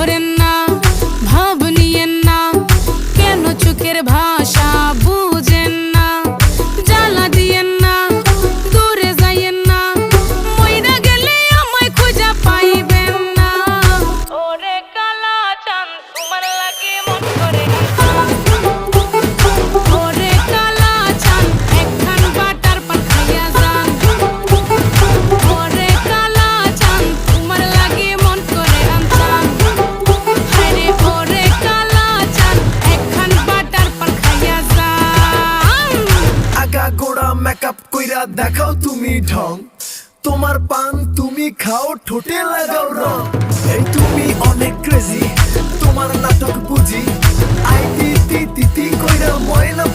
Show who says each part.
Speaker 1: ধরেন না, ভাব নিয়েন না, কেন চোখের ভাষা বুঝেন না। জ্বালা দিয়েন না, দূরে যাইয়েন না, মইরা গেলে আমায় খুঁজা পাইবেন না। ওরে কালা চাঁদ তোমার লাগে মন করে ওরে কালা চাঁদ একখান বাটার পান খাইয়া যান। ওরে কালা চাঁদ তোমার লাগে মন করে আনছান। হায়রে ওরে কালা চাঁদ একখান বাটার পান খাইয়া যান।
Speaker 2: আগা গোড়া মেকআপ কইরা দেখাও তুমি ঢং, তোমার পান তুমি খাও ঠোঁটে লাগাও রং। এই তুমি অনেক ক্রেজি, তোমার নাটক বুঝি, আই তিতি তিতি কইরা ময়না